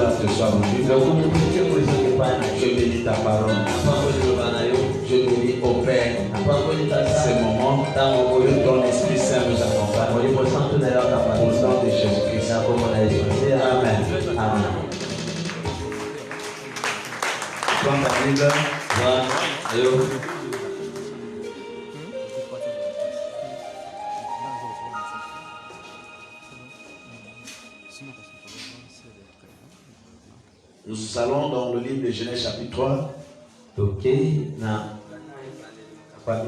parole te soit rendue. Je bénis ta parole. Je bénis au Père ces moments que ton Esprit Saint nous accompagne. Au nom de Jésus-Christ. Amen. Amen. Prends ta Bible. Nous allons dans le livre de Genèse chapitre 3. Ok, na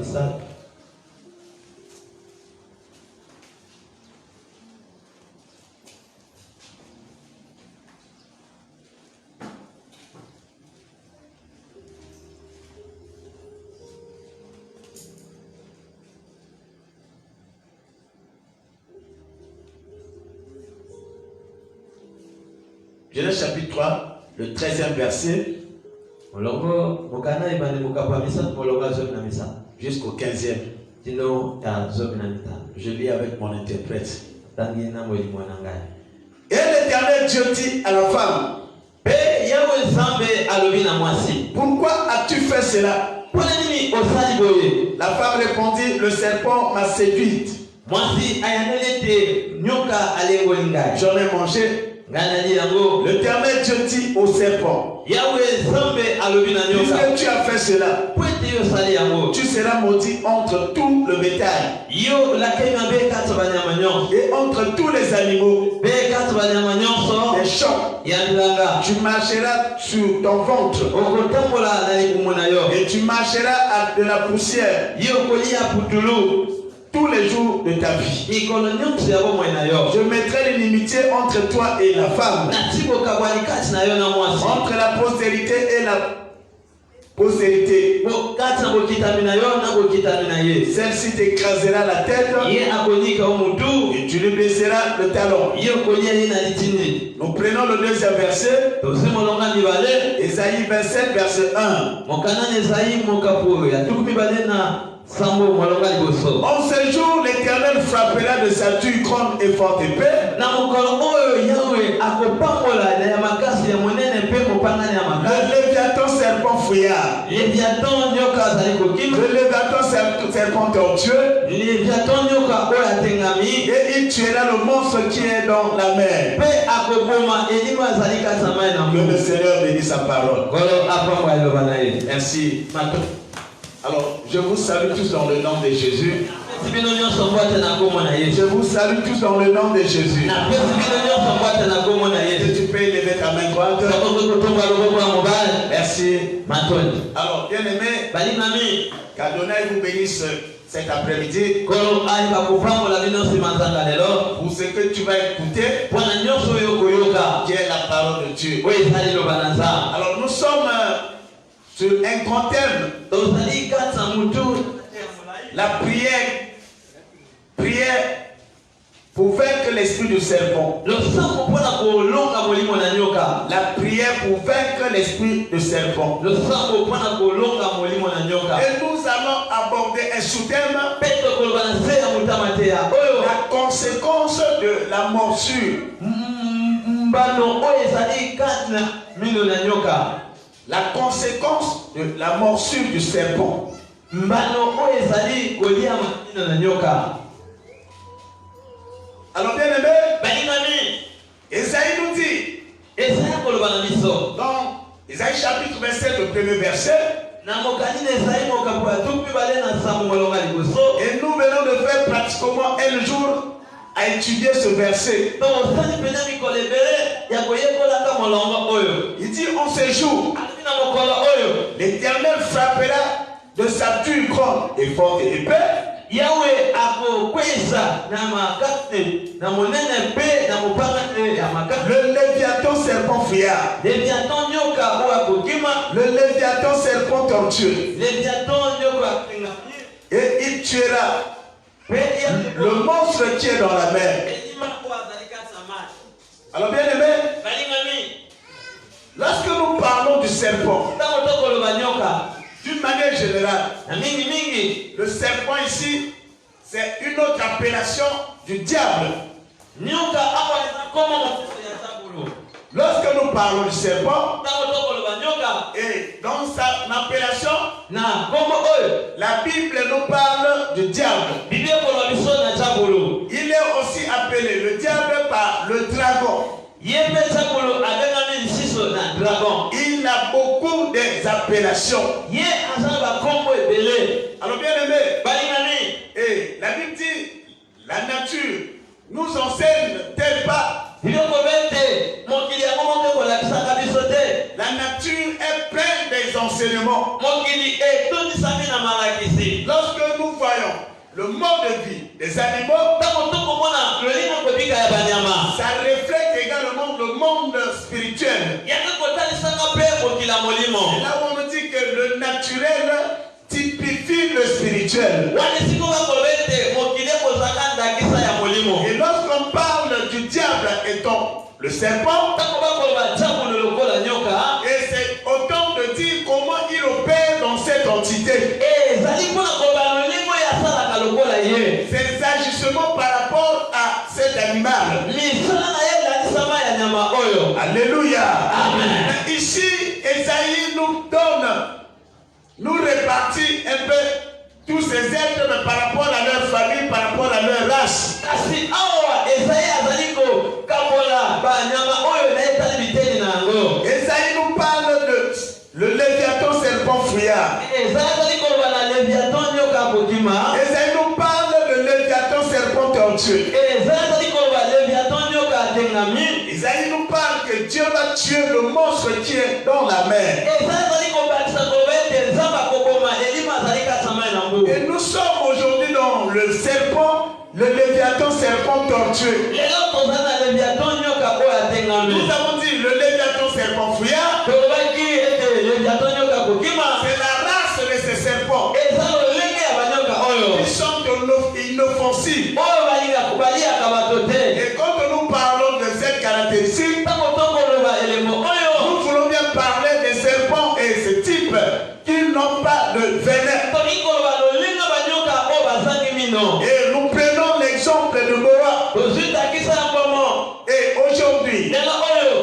ça. Genèse chapitre 3, le 13e verset. Jusqu'au 15e. Je lis avec mon interprète. Et l'Éternel Dieu dit à la femme: pourquoi as-tu fait cela? La femme répondit: le serpent m'a séduite. J'en ai mangé. L'Éternel Dieu dit au serpent: puisque tu as fait cela, tu seras maudit entre tout le bétail et entre tous les animaux des champs. Tu marcheras sur ton ventre et tu marcheras de la poussière tous les jours de ta vie. Je mettrai l'inimitié entre toi et la femme, entre la postérité et la postérité. Celle-ci t'écrasera la tête et tu lui blesseras le talon. Nous prenons le deuxième verset, Ésaïe 27, verset 1. En ce jour, l'Éternel frappera de sa dure, grande et forte épée le Léviathan serpent fouillard, le Léviathan serpent tortueux, et il tuera le monstre qui est dans la mer. Que le Seigneur bénisse sa parole. Ainsi. Alors, je vous salue tous dans le nom de Jésus. Je vous salue tous dans le nom de Jésus. Si tu peux élever ta main droite. Merci. Alors, bien aimé, qu'Adonai vous bénisse cet après-midi. Pour ce que tu vas écouter, qui est la parole de Dieu. Alors, nous sommes sur un grand thème. La prière pour vaincre l'esprit du serpent. La prière pour vaincre l'esprit du serpent. Et nous allons aborder un sous-thème: la conséquence de la morsure. La conséquence de la morsure du serpent. Alors bien aimé, Esaïe nous dit dans Esaïe chapitre 27, le premier verset, et nous venons de faire pratiquement un jour à étudier ce verset. Il dit: en ce jour, l'Éternel frappera de sa dure, grande et forte épée le Léviathan serpent fouillard, le Léviathan serpent tortueux, et il tuera le monstre qui est dans la mer. Alors bien aimé, lorsque nous parlons du serpent, d'une manière générale, le serpent ici, c'est une autre appellation du diable. Lorsque nous parle du serpent, et dans sa appellation, la Bible nous parle du diable. Il est aussi appelé le diable par le dragon. Il a beaucoup d'appellations. Alors bien aimé, et la Bible dit, la nature nous enseigne-t-elle pas? La nature est pleine des enseignements. Lorsque nous voyons le mode de vie des animaux, ça reflète également le monde spirituel. Et là où on nous dit que le naturel typifie le spirituel. Et lorsqu'on parle du diable étant le serpent, et c'est autant de dire comment il opère dans cette entité. Ses agissements par rapport à cet animal. Alléluia. Amen. Ici, Esaïe nous répartit un peu tous ces êtres mais par rapport à leur famille, par rapport à leur race. Esaïe nous parle de le Léviathan serpent fouillard. Esaïe nous parle de Léviathan serpent tortueux. Esaïe nous parle que Dieu va tuer le monstre qui est dans la mer. Et nous sommes aujourd'hui dans le serpent, le Léviathan serpent tortueux. Nous avons dit le Léviathan serpent fouillard. C'est la race de ces serpents. Ils sont inoffensifs. Et quand nous parlons de cette caractéristique, nous voulons bien parler des serpents et ce type qui n'ont pas de venin. Et nous prenons l'exemple de Noah. Et aujourd'hui,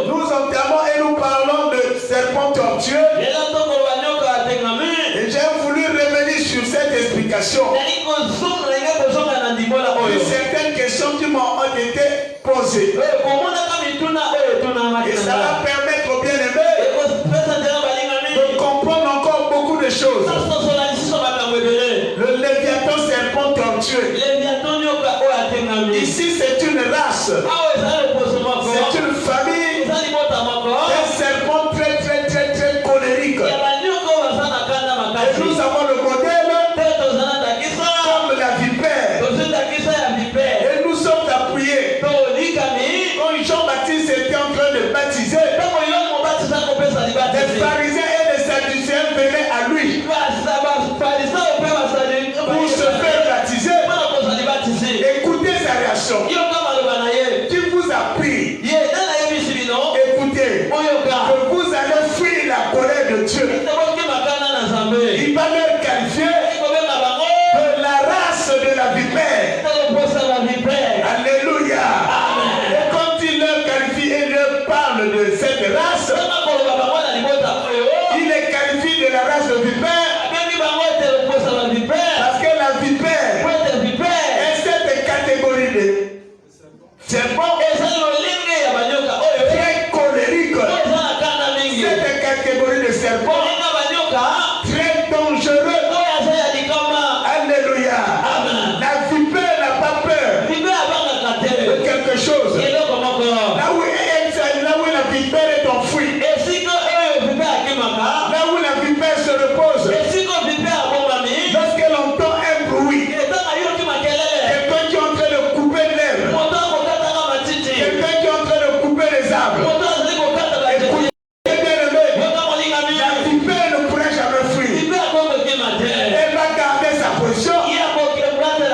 nous entamons et nous parlons de serpents tortueux. Et j'ai voulu revenir sur cette explication. Certaines questions qui m'ont été posées. Et ça va permettre aux bien-aimés de comprendre encore beaucoup de choses. Le Léviathan serpent tortueux. Ici c'est une race. C'est une famille. Un serpent très colérique. Et nous avons le modèle comme la vipère. Et nous sommes appuyés. Quand Jean-Baptiste était en train de baptiser, les pharisiens et les sadducéens venaient à lui pour se faire baptiser. Écoutez sa réaction. Qui vous a pris? Écoutez, que vous allez fuir la colère de Dieu. Il va leur qualifier de la race de la vipère. Alléluia. Et quand il leur qualifie et leur parle de cette race, il les qualifie de la race de vipère. Parce que la vipère est cette catégorie de serpents très colérique. Cette catégorie de serpents très dangereux. Alléluia. La vipère n'a pas peur de quelque chose. Là où la vipère est enfouie, là où la vipère se repose, lorsqu'elle entend un bruit, quelqu'un qui est en train de couper de l'herbe, quelqu'un qui est en train de couper les arbres, la vipère ne pourrait jamais fuir. Elle va garder sa position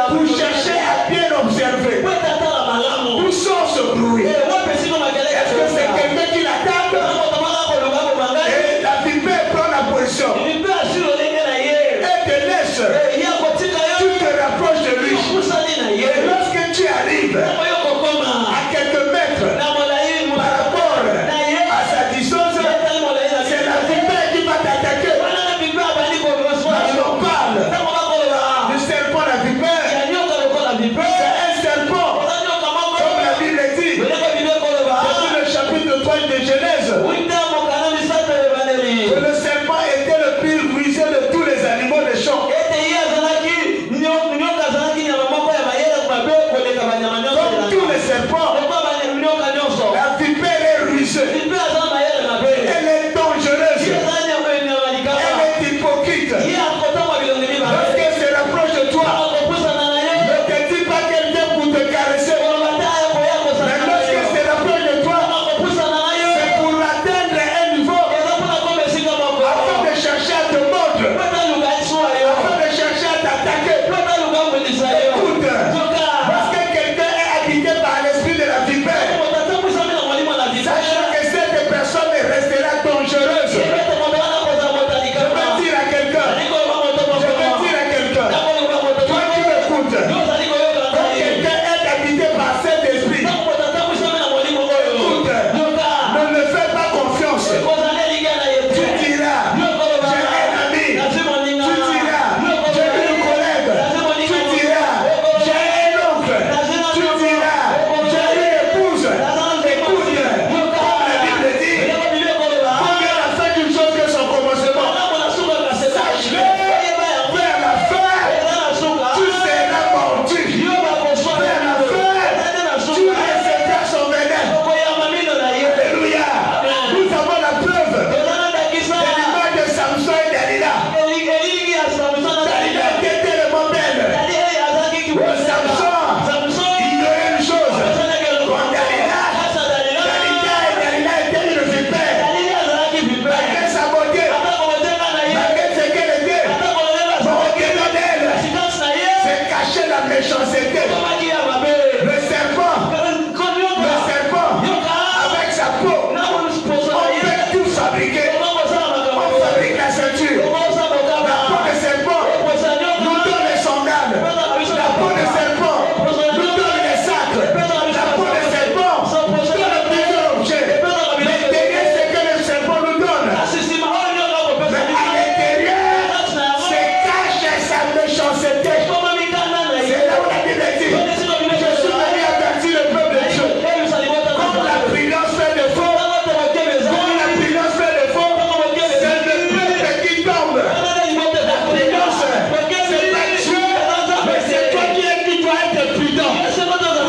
pour chercher à bien observer. D'où sort ce bruit? Est-ce que c'est quelqu'un qui l'attaque? Genèse que le serpent était le plus rusé de tous les animaux des champs. Comme tous les serpents, la vipère est rusée. Elle est dangereuse. Elle est hypocrite. Lorsqu'elle se rapproche de toi, ne te dis pas qu'elle vient pour te caresser. Mais lorsqu'elle se rapproche de toi, c'est pour atteindre un niveau afin de chercher à te mordre, afin de chercher à t'attaquer. Écoute, lorsque quelqu'un est habité par l'esprit de la vipère, sache que cette personne restera dangereuse. Je vais dire à quelqu'un, toi qui m'écoutes, quand quelqu'un est habité par cet esprit, écoute, ne me fais pas confiance. Tu diras, j'ai un ami. Tu diras, j'ai une collègue. Tu diras, j'ai un oncle. Tu diras, j'ai une épouse. Écoute, comme la Bible dit, combien la fin d'une chose que son commencement. Sache-le, vers la fin, tu seras mordu. Vers la fin, tu recevrás son venin. Alléluia. Nous avons la preuve de l'image de Samson et Dalila. Dalila était tellement belle. Samson, il y a une chose. Quand Dalila était une vipère. Malgré sa beauté, malgré ce qu'elle était, son regard d'elle, c'est cacher la méchanceté. Le serpent, avec sa peau, on peut tout fabriquer. On fabrique la ceinture. La peau de serpent nous donne les sandales. La peau de serpent nous donne les sacs. La peau de serpent nous donne plusieurs objets. Mais derrière ce que le serpent nous donne, mais à l'intérieur, se cache sa méchanceté. C'est là où la Bible dit, je suis venu avertir le peuple de Dieu. Comme la prudence fait défaut, c'est le peuple qui tombe. La prudence, c'est pas Dieu, mais c'est toi qui dois être prudent.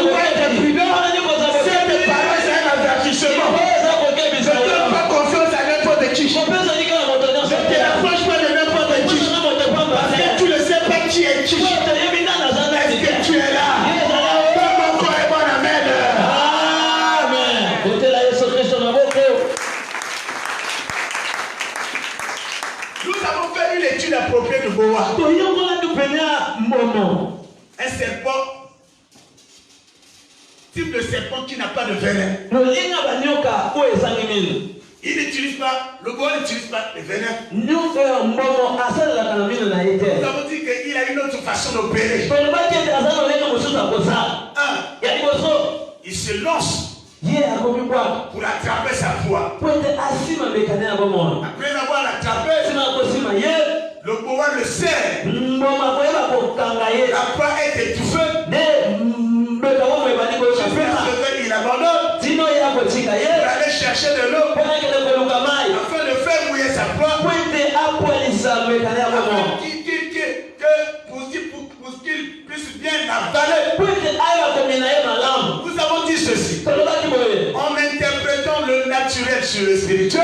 Pour être prudent, cette parole, c'est un avertissement. Ne donne pas confiance à n'importe qui. Ne te rapproche pas de n'importe qui. Parce que tu ne sais pas qui est qui. Est-ce que tu es là? Donne encore un bon amen. Nous avons fait une étude appropriée de Boa. Un serpent, type de serpent qui n'a pas de venin. Il n'utilise pas, le boa n'utilise pas le venin. Nous avons dit qu'il a une autre façon d'opérer. Il se lance pour attraper sa proie. Après l'avoir attrapé, le boa le serre. La proie est étouffée. Il abandonne pour aller chercher de l'eau afin de faire mouiller sa proie pour qu'il puisse bien avaler. Nous avons dit ceci en interprétant le naturel sur le spirituel.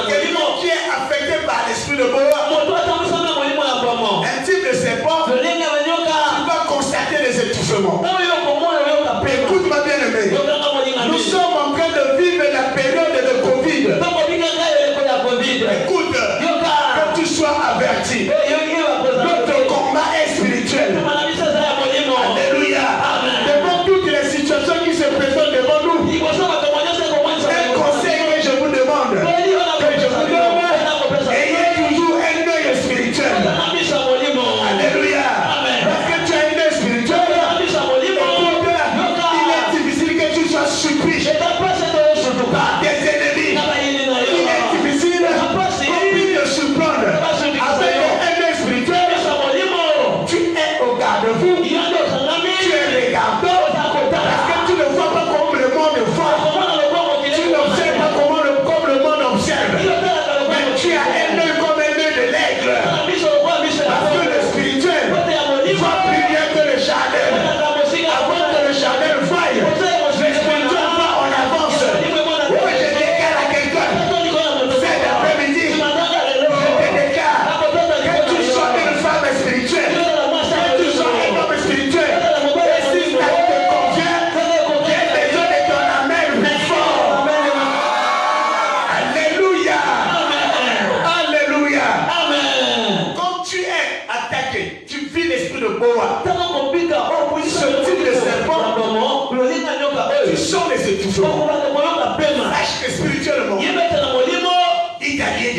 Quelqu'un qui est affecté par l'esprit de Boa, un type de serpent, tu vas constater les étouffements. Écoute-moi bien aimé, nous sommes en train de vivre la période de Covid. Écoute, que tu sois averti. Notre combat est spirituel. Alléluia. Devant toutes les situations qui se présentent devant nous, un conseil que je vous demande, ayez toujours un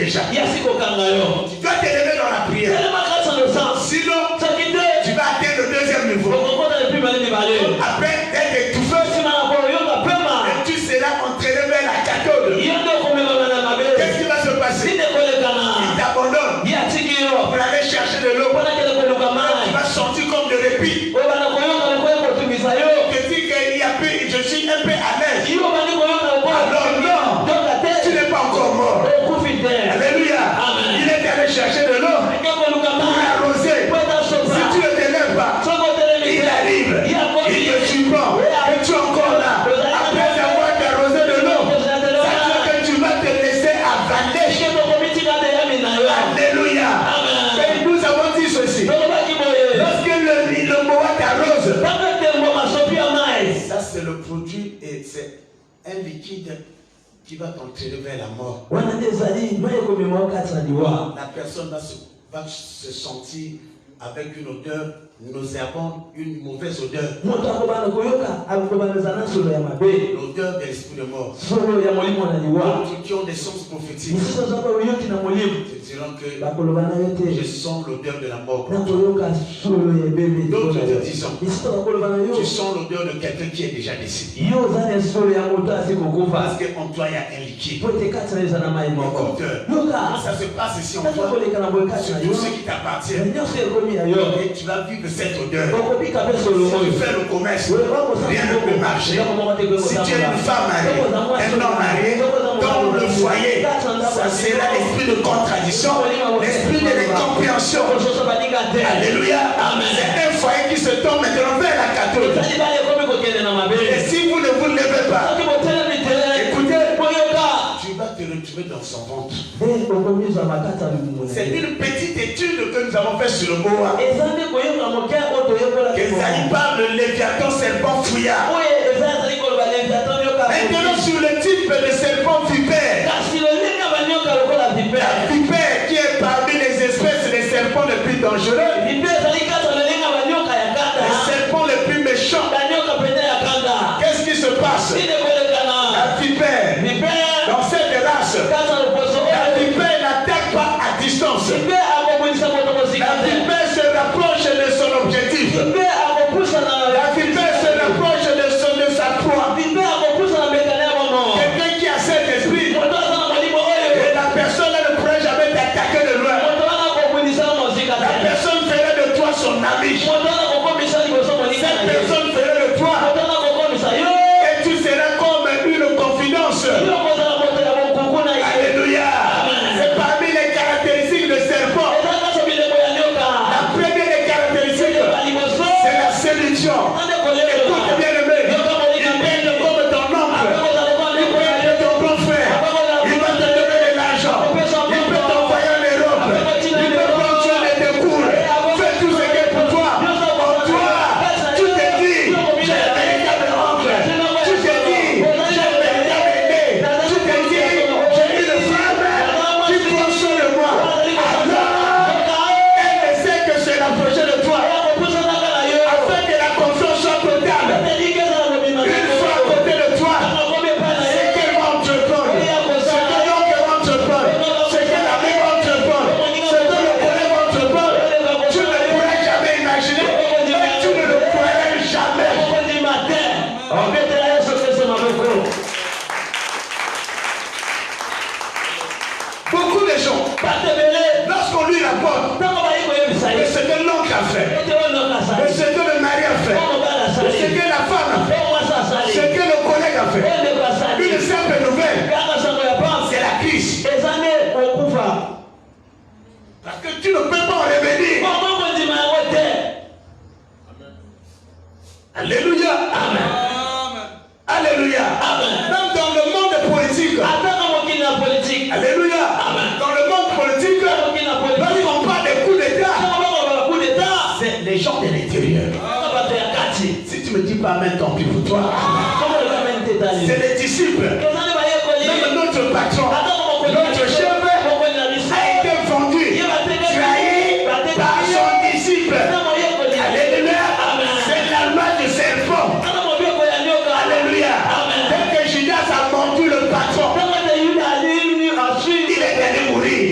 déjà. Tu dois te lever dans la prière. Sinon, tu vas atteindre le deuxième niveau. Après d'être étouffé, et tu seras entraîné vers la cathode. Qu'est-ce qui va se passer? Il t'abandonne pour aller chercher de l'eau. Tu vas sortir comme de répit. Tu te dis que je suis un peu à l'aise. Alors non, tu n'es pas encore mort. Alléluia. Il est allé chercher de l'eau pour arroser. Si tu ne te lèves pas, il arrive, il te surprend et tu es encore là. Après avoir arrosé de l'eau, ça veut dire que tu vas te laisser avaler. Alléluia. Mais nous avons dit ceci. Lorsque le Moab t'arrose, ça c'est le produit et c'est un liquide qui va t'entraîner vers la mort. La personne va se sentir avec une odeur nauséabonde, une mauvaise odeur. L'odeur de l'esprit de mort. D'autres qui ont des sens prophétiques te diront que je sens l'odeur de la mort. D'autres te disent tu sens l'odeur de quelqu'un qui est déjà décédé. Parce qu'en toi il y a un liquide. Ça se passe ici en toi. Sur tout ce qui t'appartient. Et tu vas vivre cette odeur. Si tu fais le commerce, rien ne peut marcher. Si tu es une femme mariée, un homme marié, dans le foyer, ça sera l'esprit de contradiction, l'esprit de l'incompréhension. Alléluia. C'est un foyer qui se tourne maintenant vers la catholique. Et si vous ne vous levez pas, écoutez, tu vas te retrouver dans son ventre. C'est une petite étude que nous avons faite sur le Moab. Esaïe parle de Léviathan, serpent fouillard. Maintenant sur le type de serpent vipère. La vipère qui est parmi les espèces des serpents les plus dangereux. Les serpents les plus méchants. Qu'est-ce qui se passe? La vipère, dans cette race, la vipère n'attaque pas à distance. La vipère se rapproche de son objectif. La vipère se rapproche de sa proie. Quelqu'un qui a cet esprit, et la personne ne pourrait jamais t'attaquer de loin. La personne ferait de toi son ami. Cette personne ferait de toi, et tu seras comme une confidence. Alléluia. C'est parmi les caractéristiques de serpent. La première des caractéristiques, c'est la séduction. Écoute bien aimé, il peut être comme ton oncle, il peut être ton grand frère, il va te donner de l'argent, il peut t'envoyer en Europe, il peut prendre soin de tes cours, fais tout ce qui est pour toi. En toi, tu te dis, j'ai un véritable oncle, tu te dis, j'ai un véritable aîné, tu te dis, j'ai une femme qui prend soin de moi. Alors, elle ne sait que se rapprocher de toi, afin que la confiance soit totale. Une fois à côté de toi, c'est qu'elle va entreprendre, c'est que l'oncle va entreprendre, c'est que l'ami va entreprendre, c'est que le collègue va entreprendre. Tu ne pourrais jamais imaginer, et tu ne le croirais jamais. Beaucoup de gens, lorsqu'on lui rapporte mais ce que l'oncle a fait, mais ce que le mari a fait, mais ce que la femme a fait, ce que le collègue a fait, une simple nouvelle, c'est la crise. Parce que tu ne peux pas en revenir. Alléluia. Amen. Alléluia. Même dans le monde politique. Alléluia. Dans le monde politique, lorsqu'on parle des coups d'État, c'est les gens de l'intérieur. Si tu me dis pas amen, tant pis pour toi. C'est les disciples. Même notre patron, notre chef a été vendu, trahi par son disciple. Alléluia. C'est la loi du serpent. Alléluia. Dès que Judas a mordu le patron, il est allé mourir.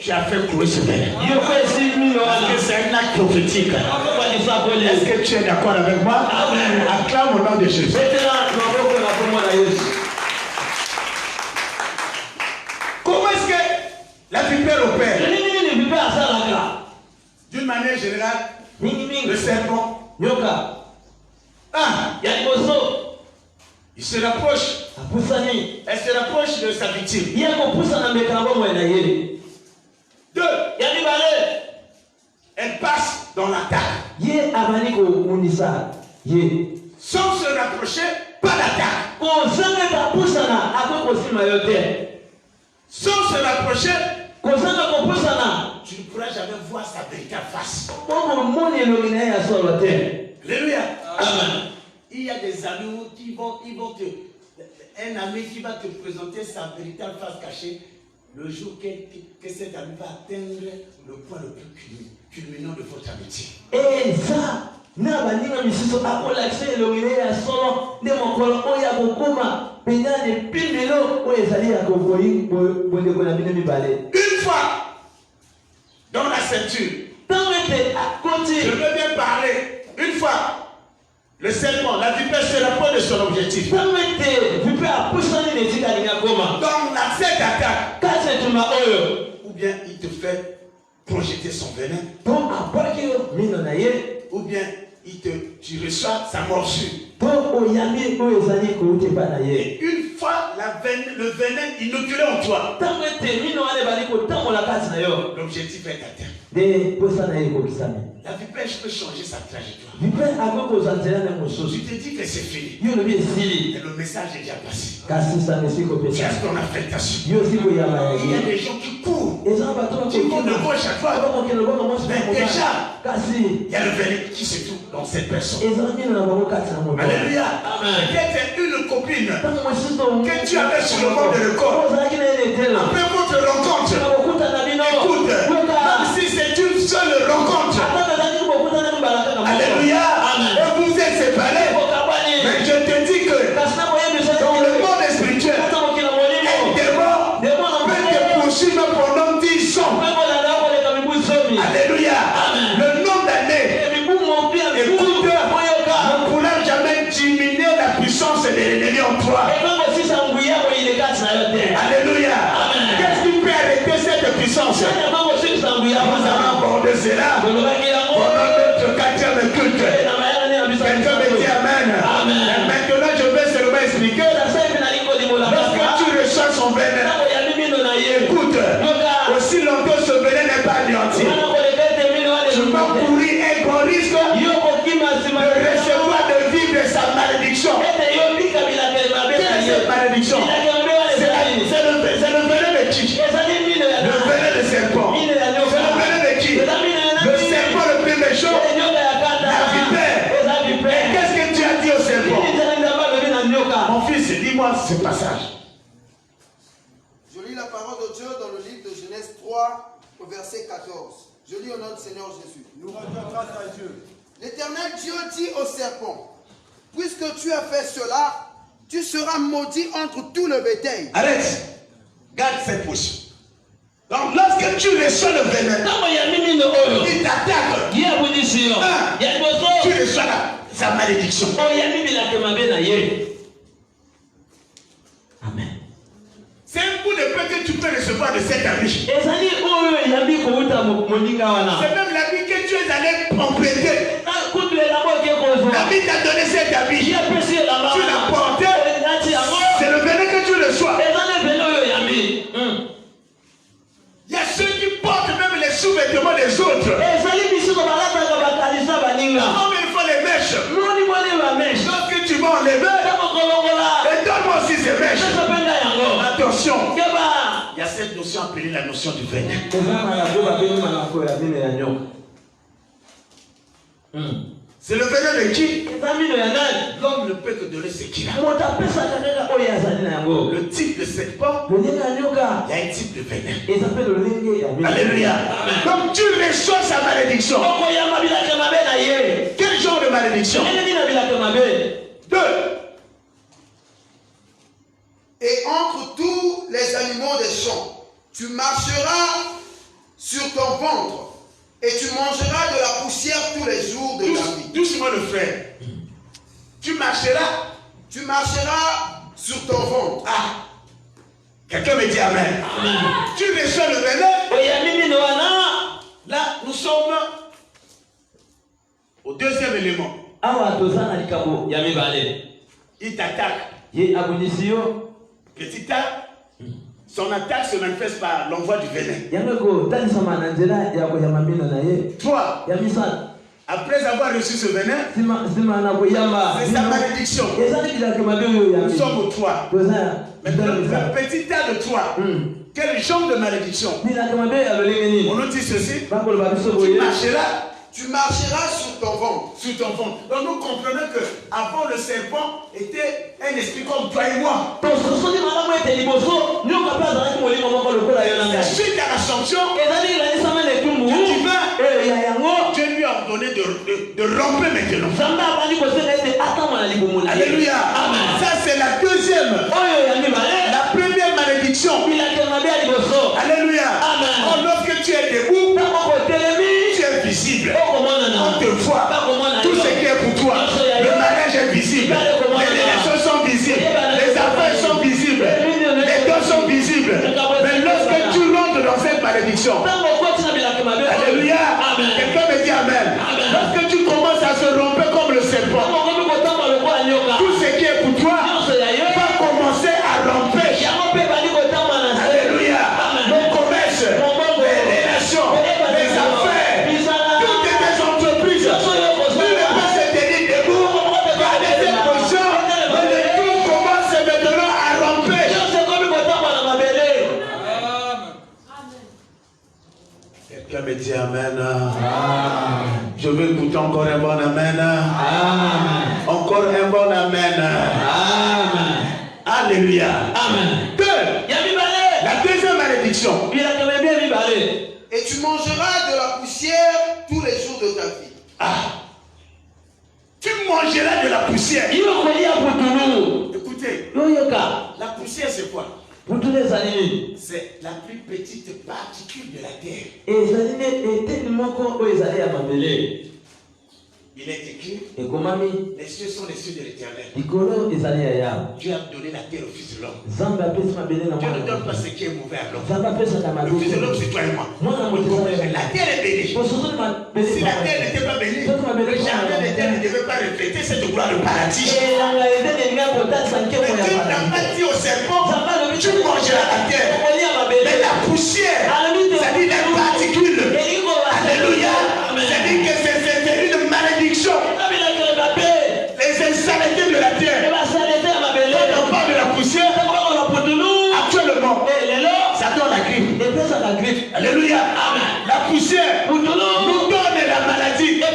tu as fait courir ce venin. Parce que c'est un acte prophétique. Est-ce que tu es d'accord avec moi? Acclame au nom de Jésus. Comment est-ce que la vipère opère? D'une manière générale, le serpent, il se rapproche. Elle se rapproche de sa victime. Deux, elle passe dans l'attaque. Sans se rapprocher, pas d'attaque. Sans se rapprocher, tu ne pourras jamais voir sa véritable face. Alléluia. Amen. Il y a des amis qui vont te... Un ami qui va te présenter sa véritable face cachée le jour que cet ami va atteindre le point le plus culminant de votre amitié. Une fois dans la ceinture, je veux bien parler. Une fois, le serpent, la vipère se rapproche de son objectif. Dans cette attaque, ou bien il te fait projeter son venin, ou bien tu reçois sa morsure. Une fois le venin inoculé en toi, l'objectif est atteint. La vipère peut changer sa trajectoire. Tu te dis que c'est fini. Et le message est déjà passé. Tu as ton affectation. Il y a des gens qui courent. Qui courent de gauche à droite. Mais déjà, il y a le venin qui se trouve dans cette personne. Alléluia. Peut-être une copine que tu avais sur le bord de l'école. Après votre rencontre, écoute, même si c'est une seule rencontre, alléluia, et vous êtes séparés, mais je te dis que dans le monde spirituel, un démon peut te poursuivre pendant 10 ans. Alléluia. Le nombre d'années, écoute, ne pourra jamais diminuer la puissance de l'ennemi en toi. Alléluia. Qu'est-ce qui peut arrêter cette puissance? Nous allons aborder cela pendant notre 4e culte. Quelqu'un me dit Amen. Et maintenant, je vais seulement expliquer. Lorsque tu reçois son venin, écoute, aussi longtemps ce venin n'est pas anéanti, tu vas courir un grand risque de recevoir, de vivre sa malédiction. Quelle est cette malédiction? C'est le venin de qui? Le venin de serpent. C'est le venin de qui? Le serpent le plus méchant. La vipère. Et qu'est-ce que tu as dit au serpent? Mon fils, dis-moi ce passage. Je lis la parole de Dieu dans le livre de Genèse 3, au verset 14. Je lis au nom du Seigneur Jésus. Nous rendons grâce à Dieu. L'Éternel Dieu dit au serpent, puisque tu as fait cela, tu seras maudit entre tout le bétail. Arrête. Garde cette bouche. Donc lorsque tu reçois le venin, il t'attaque. Tu reçois sa malédiction. Amen. C'est un coup de pain que tu peux recevoir de cet ami. C'est même l'ami que tu es allé compléter. L'ami t'a donné cet ami. Tu l'as porté. C'est le venin que tu reçois. Il y a ceux qui portent même les sous-vêtements des autres. Comment il faut les mèches? Lorsque tu vas enlever, et donne-moi aussi ces mèches. Attention. Il y a cette notion appelée la notion du venin. C'est le venin de qui? L'homme ne peut que donner ce qu'il a. Le type de serpent, il y a un type de venin. Alléluia. Donc tu reçois sa malédiction. Quel genre de malédiction? 2. Et entre tous les animaux des champs, tu marcheras sur ton ventre et tu mangeras de la poussière tous les jours de ta vie. Doucement le frère. Tu marcheras. Tu marcheras sur ton ventre. Ah. Quelqu'un me dit Amen. Tu reçois le venin. Là, nous sommes au deuxième élément. Il t'attaque. Petit A, son attaque se manifeste par l'envoi du venin. Toi, après avoir reçu ce venin, c'est sa malédiction. Nous sommes au toit. Maintenant, le petit A de toi, quel genre de malédiction? On nous dit ceci, tu marcheras sur ton ventre. Sur ton ventre. Donc nous comprenons que avant le serpent était un esprit comme toi et moi. Suite à l'ascension, Dieu lui a ordonné de romper maintenant. Alléluia. Ça c'est la deuxième. La première malédiction. Alléluia. Oh, lorsque tu es debout, tu es visible. On te voit. Tout ce qui est pour toi. Le mariage est visible. Les relations sont visibles. Les affaires sont visibles. Les dons sont visibles. Mais lorsque tu rentres dans cette malédiction, alléluia, quelqu'un me dit Amen. Lorsque tu commences à se romper comme le serpent, tout ce qui est pour toi va commencer à romper. Alléluia. Le commerce, les relations, les affaires, toutes les entreprises, tu ne peux pas se tenir debout, garder cette position, mais le tout commence maintenant à romper. Quelqu'un me dit Amen. Je veux écouter encore un bon Amen. Encore un bon Amen. Alléluia. Amen. La deuxième malédiction. Et tu mangeras de la poussière tous les jours de ta vie. Ah. Tu mangeras de la poussière. Écoutez, la poussière c'est quoi? C'est la plus petite particule de la terre. Il est écrit, les cieux sont les cieux de l'Éternel. Dieu a donné la terre au Fils de l'homme. Dieu ne donne pas ce qui est mauvais à l'homme. Le Fils de l'homme, c'est toi et moi. La terre est bénie. Si la terre n'était pas bénie, le jardin de terre ne devait pas refléter cette gloire de paradis. Mais Dieu n'a pas dit au serpent, tu mangeras la terre. Mais la poussière, c'est-à-dire les particules. Alléluia. C'est-à-dire que c'est une malédiction. Les insanités de la terre. Quand on parle de la poussière, actuellement, ça donne la grippe. Alléluia. La poussière nous donne la maladie. La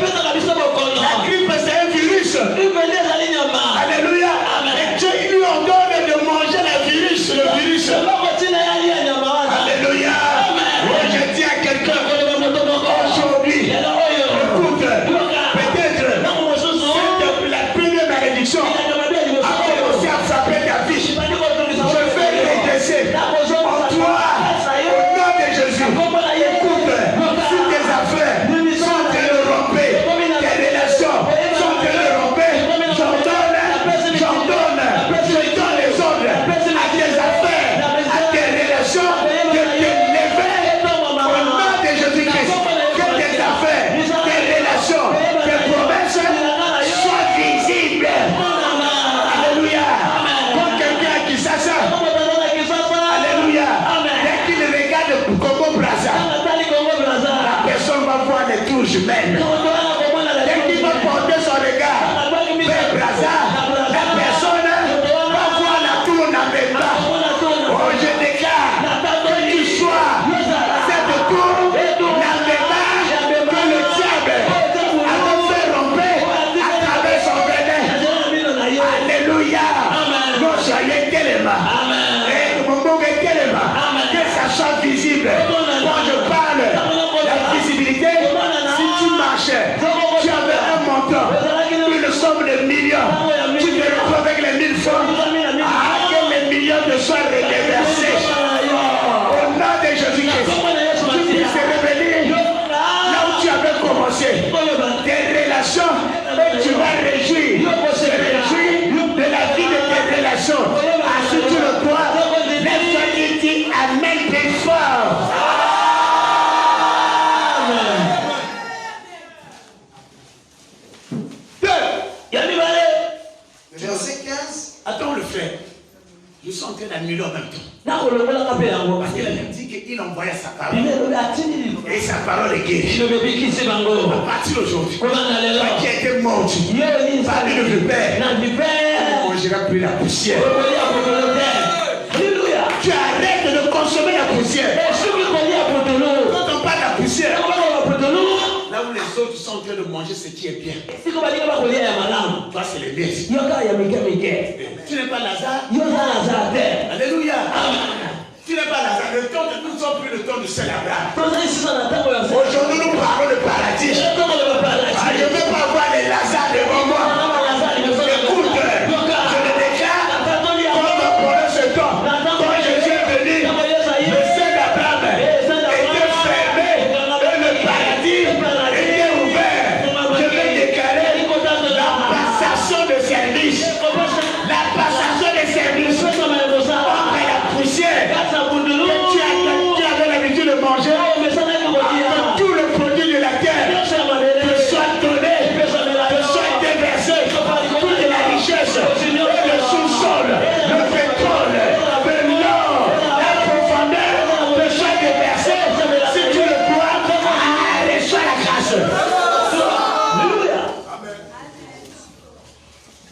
grippe, c'est un virus. Alléluia. Et Dieu lui ordonne de manger le virus. Alléluia. Oh, je dis à quelqu'un aujourd'hui, écoute, peut-être c'est la première malédiction a commencé à frapper ta vie. Je vais régresser en toi au nom de Jésus. Écoute, si tes affaires sont en train de romper, tes relations sont en train de romper, j'en donne les ordres à tes affaires, à tes relations, de te lever au nom de Jésus-Christ. Que tes affaires, tes relations, tes promesses soient visibles. Alléluia. Quand quelqu'un qui sache ça, alléluia. Dès qu'il regarde Congo Brazza, la personne va voir les touches humaines. Dès qu'il va porter son regard vers Brazza, la personne va voir la tour Nabemba. Oh, je déclare que tu sois cette tour Nabemba que le diable a fait romper à travers son venin. Alléluia. Non, soyez Kelema. Et mon bon Kelema. Que ça soit visible. Quand je parle de la visibilité, si tu marchais, tu avais un montant, une somme de millions, tu te retrouves avec les 1000 francs. Ah, que les millions te soient reversés. Au nom de Jésus-Christ, tu puisses envoyé sa parole. Et sa parole est guérie. À partir d'aujourd'hui, qui a été mordu par une vipère ne mangera plus la poussière. Tu arrêtes de consommer la poussière. Quand on parle de la poussière, là où les autres sont en train de manger ce qui est bien, toi c'est les miettes. Tu n'es pas Lazare. Alléluia. Tu n'es pas Lazare. Le temps de nous sommes plus le temps de célébrer. Aujourd'hui nous parlons de paradis. Je ne veux pas voir les Lazare devant moi. Écoute, je le déclare comme pendant ce temps. Quand Jésus est venu, le sein d'Abraham était fermé et le paradis était ouvert. Je vais déclarer la passation de service. La passation des services entre la poussière que tu avais l'habitude de manger, entre tout le produit de la terre te soit donné, te soit déversé, toute la richesse, le sous-sol, le pétrole, l'or, la profondeur te soit déversé. Si tu le crois, reçois la grâce.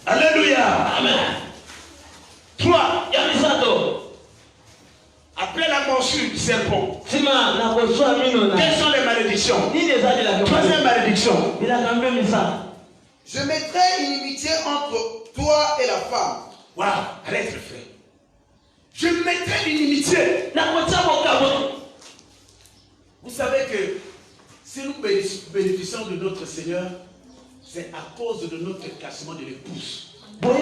Alléluia. Amen. 3. Après la morsure du serpent, quelles sont les malédictions? Troisième malédiction. Je mettrai une inimitié entre toi et la femme. Waouh, arrête le frère. Je mettrai l'inimitié. Vous savez que si nous bénéficions de notre Seigneur, c'est à cause de notre classement de l'épouse. Est-ce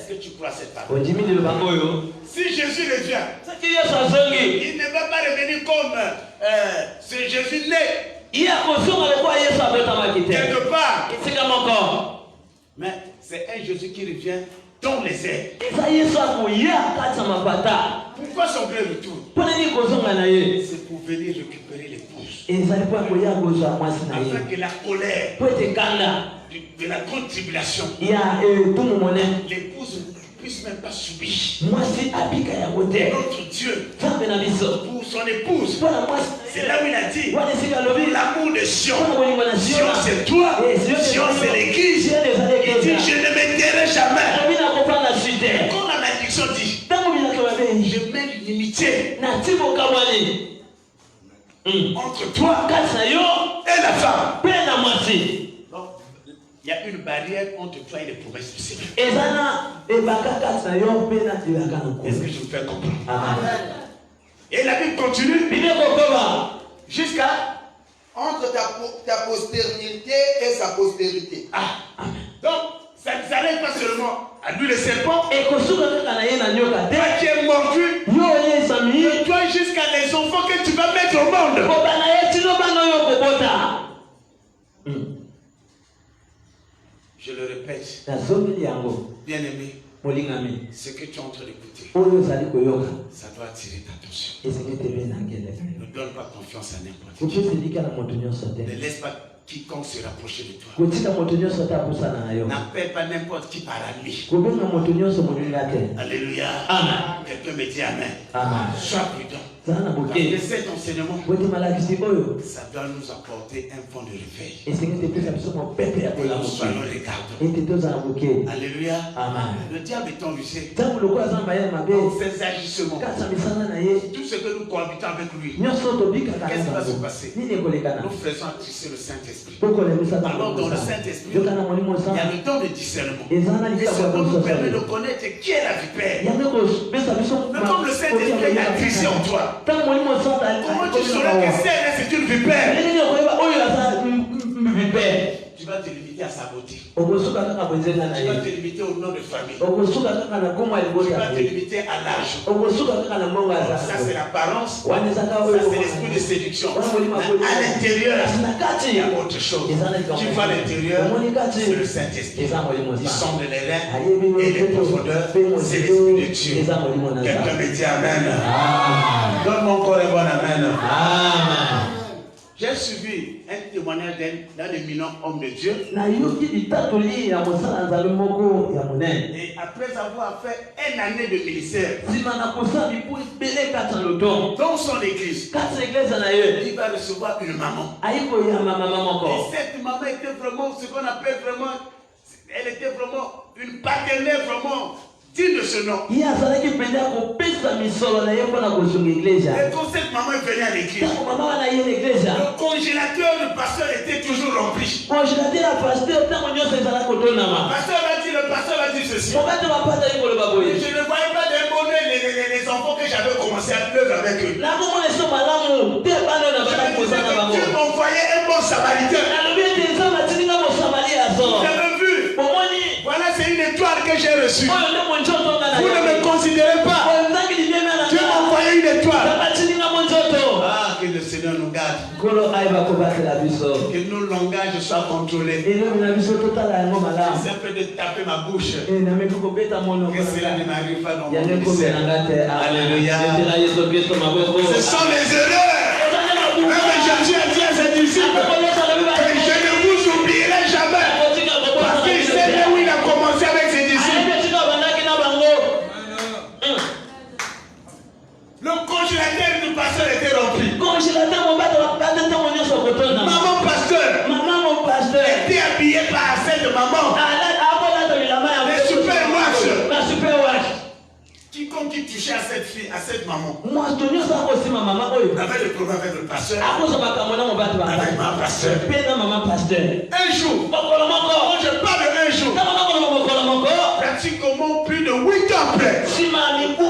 que tu crois cette parole? Si Jésus revient, il ne va pas revenir comme ce Jésus né. Quelque part. Mais c'est un Jésus qui revient dans les airs. Pourquoi son vrai retour? C'est pour venir récupérer l'épouse. Afin que la colère de la grande tribulation, l'épouse ne puisse même pas subir. Notre Dieu, pour son épouse, c'est là où il a dit, pour l'amour de Sion, Sion c'est toi, Sion c'est l'église. Il dit, je ne me tairai jamais. Quand la malédiction dit, je mets l'inimitié entre toi et la femme. Donc, il y a une barrière entre toi et les promesses du Seigneur. Est-ce que je me fais comprendre? Amen. Et la Bible continue jusqu'à Entre ta postérité et sa postérité. Ah. Donc, ça ne s'arrête pas seulement à lui le serpent. Toi qui es mordu, de toi jusqu'à les enfants que tu vas mettre au monde. Je le répète, bien aimé, ce que tu es en train d'écouter, ça doit attirer ta attention. Ne donne pas confiance à n'importe qui. Ne laisse pas quiconque se rapprocher de toi. N'appelle pas n'importe qui par la nuit. Alléluia. Amen. Quelqu'un me dit Amen. Amen. Sois prudent. Parce que cet enseignement, ça doit nous apporter un fond de réveil. Et nous soyons regardons. Alléluia. Amen. Le diable est envisé dans ses agissements. Tout ce que nous cohabitons avec lui, qu'est-ce qui va se passer? Nous faisons attirer le Saint-Esprit. Alors dans le Saint-Esprit, il y a le don de discernement. Et ce don nous permet de connaître qui est la vipère. Mais comme le Saint-Esprit a glissé en toi, comment tu saurais que c'est une vipère? Tu vas te limiter à sa beauté. Tu vas te limiter au nom de famille. Tu vas te limiter à l'âge. Ça c'est l'apparence. Ça c'est l'esprit de séduction. Mais à l'intérieur, il y a autre chose. Tu vois l'intérieur, c'est le Saint-Esprit. Il sonde les reins et les profondeurs. C'est l'esprit de Dieu. Quelqu'un me dit Amen. Donne mon corps un bon Amen. Amen. J'ai suivi un témoignage d'un éminent homme de Dieu. Et après avoir fait une année de ministère dans son église, il va recevoir une maman. Et cette maman était vraiment ce qu'on appelle vraiment, elle était vraiment une partenaire vraiment digne de ce nom. Et quand cette maman est venue à l'église, le congélateur du pasteur était toujours rempli. Le pasteur va dire ceci. Je ne voyais pas d'un bonheur les enfants que j'avais commencé à pleurer avec eux. Je me disais que Dieu m'envoyait un bon samaritain. J'avais vu. Voilà, c'est une étoile que j'ai reçue. Vous ne me considérez pas. Dieu m'a envoyé une étoile. Ah, que le Seigneur nous garde. Que nos langages soient contrôlés. C'est peu de taper ma bouche. Que cela ne m'arrive pas dans mon ministère. Alléluia. Ce sont les erreurs. Même Jésus a dit à ses disciples que je ne vous oublierai jamais. Parce qu'il sait là où il a commencé avec ses disciples. Le congélateur du pasteur était rempli. Maman pasteur était habillée par celle de maman. Les superwash. Quiconque qui touchait à cette fille, à cette maman, avait le problème avec le pasteur, avec ma pasteur. Un jour, quand je parle d'un jour, pratiquement plus de 8 ans après,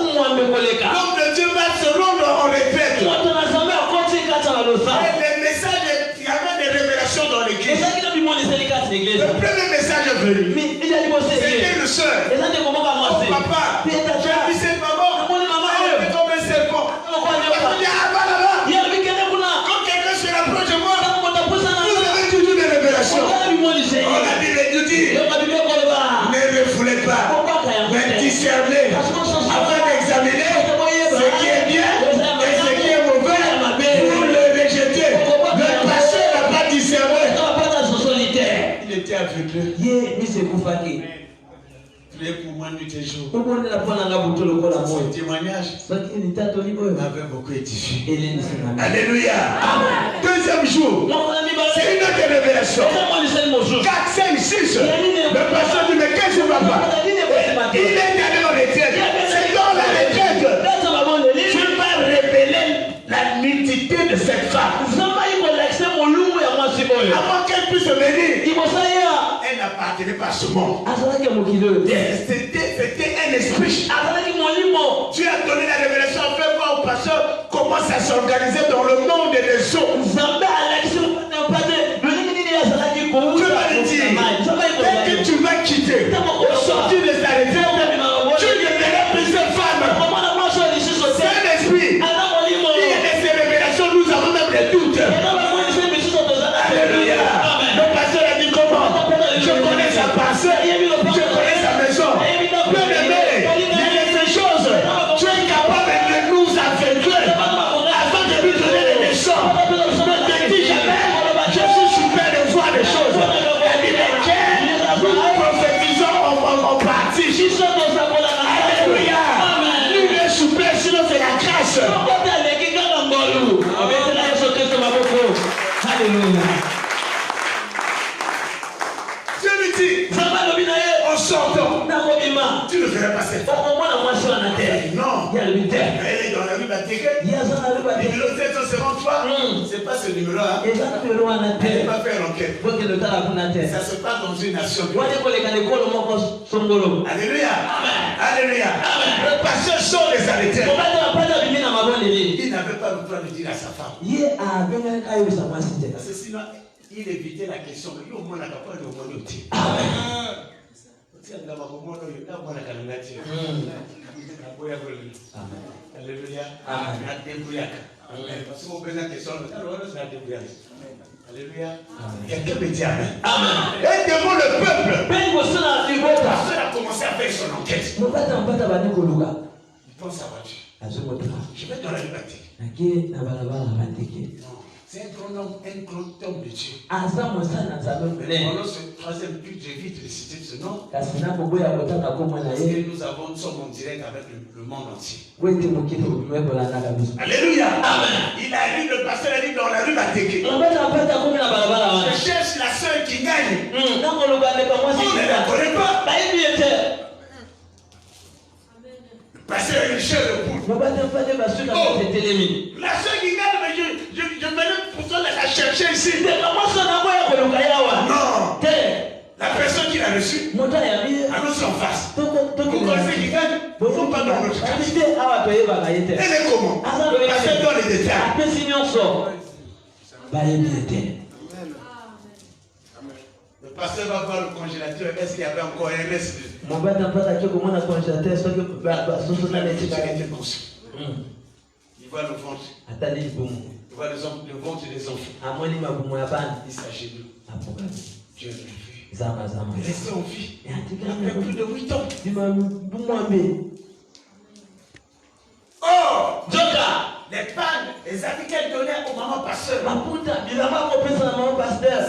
l'homme de Dieu va se rendre en retraite. Et les messages, il y avait des révélations dans l'église. Le premier message est venu. C'était le seul. Oh papa, j'ai vu cette maman. Elle était comme un serpent. Quand quelqu'un se rapproche de moi, vous avez toujours des révélations. Oh, la Bible nous dit, ne refoulez pas, mais discernez afin d'examiner ce qui est bien et ce qui est mauvais. Vous le rejetez. Le pasteur n'a pas discerné. Il était aveuglé. Priez pour moi nuit et jour. Ce témoignage m'avait beaucoup édifié. Alléluia. Deuxième jour, c'est une autre révélation. 4, 5, 6. Le pasteur dit, mais qu'est-ce que papa? Il est allé en retraite. C'est dans la retraite. Tu vas révéler la nudité de cette femme. Avant qu'elle puisse venir, elle n'appartenait pas à ce monde. C'était un esprit. Dieu a donné la révélation à faire voir au pasteur comment ça s'organisait dans le monde des eaux. Je vais lui dire, dès que tu vas quitter, au sortir de sa retraite, tu ne verras plus cette femme. C'est un esprit. Il y a des révélations, nous avons même des doutes. Alléluia. Le pasteur a dit comment? Je connais sa pensée, je connais sa maison. Bien-aimé, il y a des choses. Tu es capable de nous aveugler afin de lui donner des leçons. Ne te dis jamais, je suis super de voir des choses. Elle dit, mais nous prophétisons en partie. Alléluia. Lui, il est super, sinon c'est la grâce. Alléluia. Dieu lui dit, en sortant, tu ne verras pas cette femme. Non, elle est dans la rue Batégué. Numéro 753, c'est pas ce numéro-là. Elle n'est pas faire l'enquête. Ça se passe dans une nation. Alléluia. Alléluia. Le pasteur sort des arrêtés. Il n'avait pas le droit de dire à sa femme. Parce que sinon, il évitait la question. Il au moins n'a pas de monnaie. Alléluia. Parce qu'on pose la question, alléluia. Il y a que me dire amen. Et devant le peuple, le pasteur a commencé à faire son enquête. Il prend sa voiture. Je vais dans la liberté. C'est un grand homme de Dieu. Pendant ce troisième but, j'évite de citer ce nom. Parce que nous sommes en direct avec le monde entier. Alléluia. Amen. Il a lu, le pasteur a dit dans la rue Mateke. Je cherche la sœur qui gagne. On ne la connaît pas. Le pasteur a une chair de poule. La sœur qui gagne, mais je venais pour toi la chercher ici. Non. La personne qui l'a reçue, à nous en face. Vous connaissez qui gagne? Non, pas dans notre cas. Elle est comment? Le pasteur donne les détails. Le pasteur va voir le congélateur. Est-ce qu'il y avait encore un reste de... Il voit le ventre. Il voit le ventre des enfants. Il s'agit de Dieu l'a vu. Restez en vie. Après plus de 8 ans. Oh! Les pannes, les habits qu'elle donnait au maman pasteur.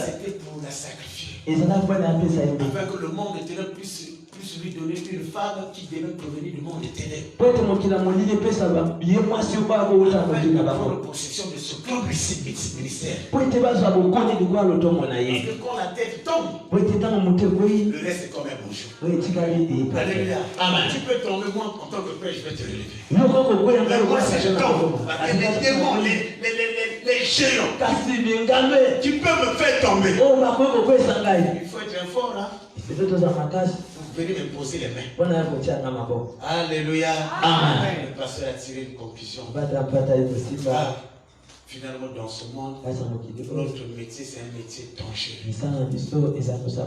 C'était pour la sacrifier. Afin que le monde éternel puisse lui donner une femme qui devait provenir du monde éternel. Afin de prendre possession de ce grand ministère. Parce que quand la tête tombe, le reste est comme un bonjour. Alléluia. Amen. Tu peux tomber, moi, en tant que père, je vais te relever. Mais moi, si je tombe, les démons, les géants, tu peux me faire tomber. Il faut être un fort, là. Vous venez me poser les mains. Alléluia. Amen. Le pasteur a tiré une conclusion. Finalement, dans ce monde, notre métier, c'est un métier dangereux.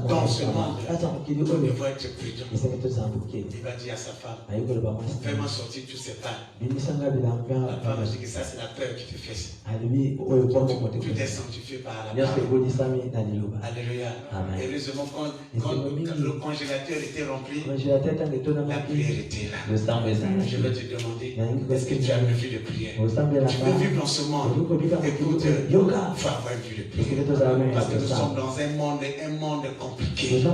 Dans ce monde, il faut être prudent. Il va dire à sa femme, fais-moi sortir tous ces pannes. La femme a dit que ça, c'est la peur qui te fait ça. Tu es sanctifié par la parole. Alléluia. Heureusement, quand le congélateur était rempli, la prière était là. Je vais te demander, est-ce que tu as une vie de prière? Tu peux vivre dans ce monde. Écoute, il faut avoir une vie de prière. Parce que nous sommes dans un monde compliqué. Et je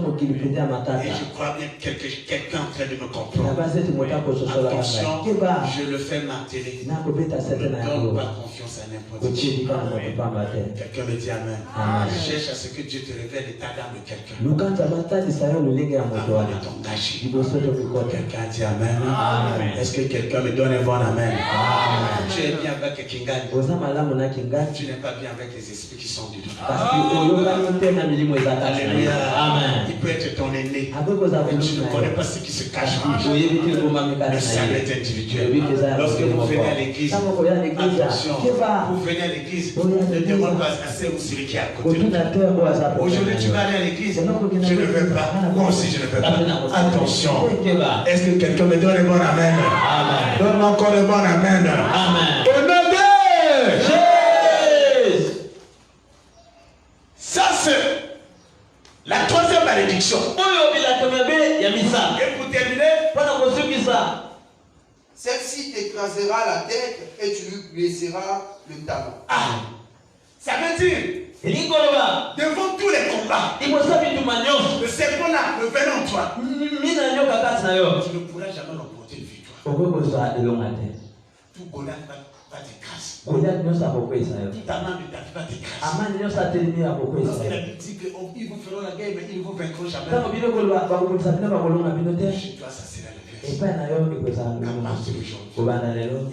crois bien que quelqu'un est en train de me comprendre. Attention, je le fais marteler. Ne donne pas confiance à n'importe qui. Quelqu'un me dit Amen. Cherche à ce que Dieu te révèle l'état d'âme de quelqu'un. Avant de t'engager. Quelqu'un dit Amen. Est-ce que quelqu'un me donne un bon Amen? Tu es bien avec quelqu'un gagne. Tu n'es pas bien avec les esprits qui sont dedans. Alléluia. Il peut être ton aîné. Mais tu ne connais pas ce qui se cache en lui. Le salut est individuel. Lorsque vous venez à l'église, attention, vous venez à l'église, ne demande pas à celle ou celui qui est à côté de toi. Aujourd'hui, tu vas aller à l'église, je ne veux pas. Moi aussi, je ne veux pas. Attention. Est-ce que quelqu'un me donne un bon Amen? Donne-moi encore un bon Amen. Amen. Ça, c'est la troisième malédiction. Et pour terminer, celle-ci t'écrasera la tête et tu lui blesseras le talon. Ça veut dire, devant tous les combats, le serpent là, le venin en toi, tu ne pourras jamais remporter une victoire. Tout bonheur va t'écraser. Tout amant de ta vie va t'écraser. Lorsque la Bible dit qu'ils vous feront la guerre, mais ils ne vous vaincront jamais. Chez toi, ça sera le verset. À partir d'aujourd'hui,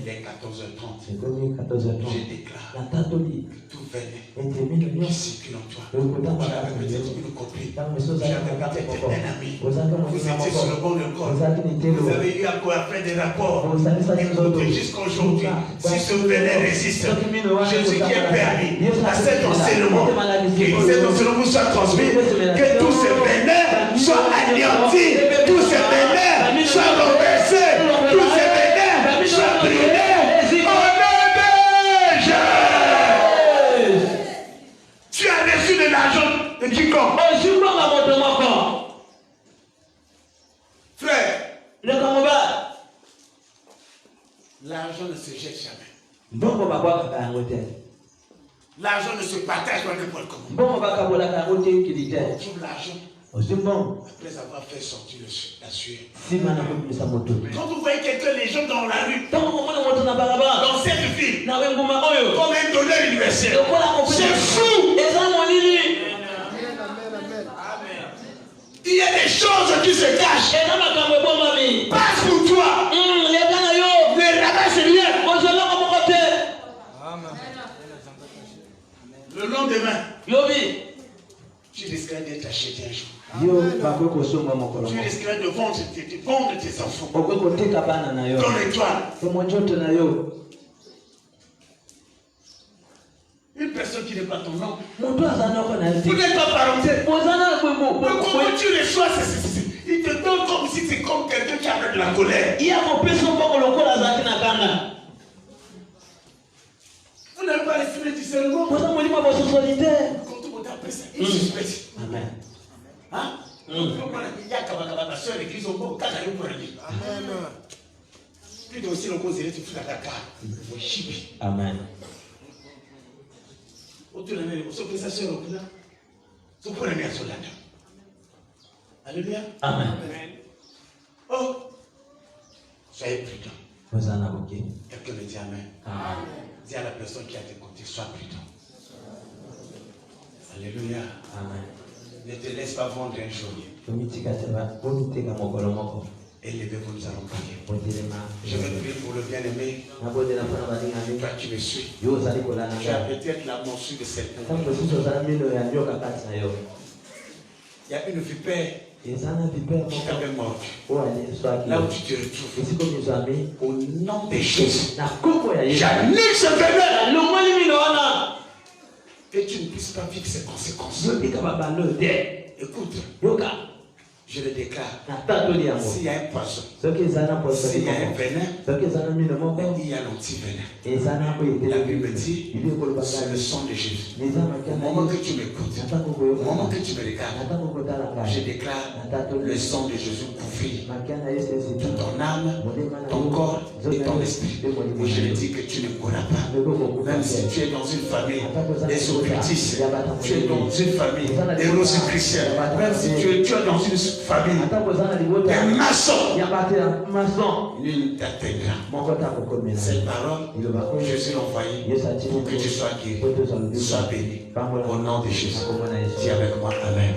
il est 14h30. Je déclare que tout venin qui circule en toi. Tu avais peut-être une copine. Tu avais peut-être un ami. Vous étiez sur le bord de corps. Vous avez eu à faire des rapports. Écoutez, jusqu'aujourd'hui, si ce venin résiste, Jésus qui est permis à cet enseignement, que cet enseignement vous soit transmis, que tous ces venins soient anéantis, tous ces venins soient renversés, tous ces venins soient brûlés. Au nom de Jésus. Tu as reçu de l'argent de quiconque. Frère, l'argent ne se jette jamais. L'argent ne se partage pas n'importe comment. On trouve l'argent après avoir fait sortir la sueur. Quand vous voyez quelqu'un, les gens dans la rue, dans cette ville, comme un donneur universel, c'est fou. Il y a des choses qui se cachent. Passe pour toi. Ne ramasse rien. Le lendemain, tu risqueras d'être acheté un jour. Tu risqueras de vendre tes enfants. Dans l'étoile. Une personne qui n'est pas ton nom. Vous n'êtes pas parenté. Mais comment tu reçois ceci? Il te donne comme si c'est comme quelqu'un qui avait de la colère. Vous n'avez pas l'esprit du discernement. Quand tout le monde a appris ça, il suspecte. Amen. Hein? Il y a ma soeur, l'église au monde, quand elle est pour la vie. Amen. Puis de aussi le cause, il est tout à Dakar. Il faut chibi. Amen. Autour de nous, sauf que ça sœur au bout là. Sauf pour la mère sur la table. Alléluia. Amen. Oh. Soyez prudents. Quelqu'un me dit Amen. Amen. Dis à la personne qui a tes côtés, sois prudent. Alléluia. Amen. Ne te laisse pas vendre un jour. Élevez-vous, nous allons prier. Je vais prier pour le bien-aimé. Toi, tu me suis. Tu as peut-être la morsure de cette peau. Il y a une vipère qui t'avait mordu. Là où tu te retrouves, au nom des Jésus, j'annule ce venin. Et tu ne puisses pas vivre ces conséquences. Écoute, je le déclare. S'il y a un poison, s'il y a un venin, il y a l'anti-venin. La Bible dit, c'est le sang de Jésus. Au moment que tu m'écoutes, au moment que tu me regardes, je déclare le sang de Jésus couvrir toute ton âme, ton corps et ton esprit. Et je le dis que tu ne pourras pas. Même si tu es dans une famille des occultistes, tu es dans une famille des rosicruciens, même si tu es dans une famille des maçons, nul ne t'atteindra. Cette parole, Jésus l'a envoyée pour que tu sois guéri, sois béni. Au nom de Jésus. Dis avec moi, Amen.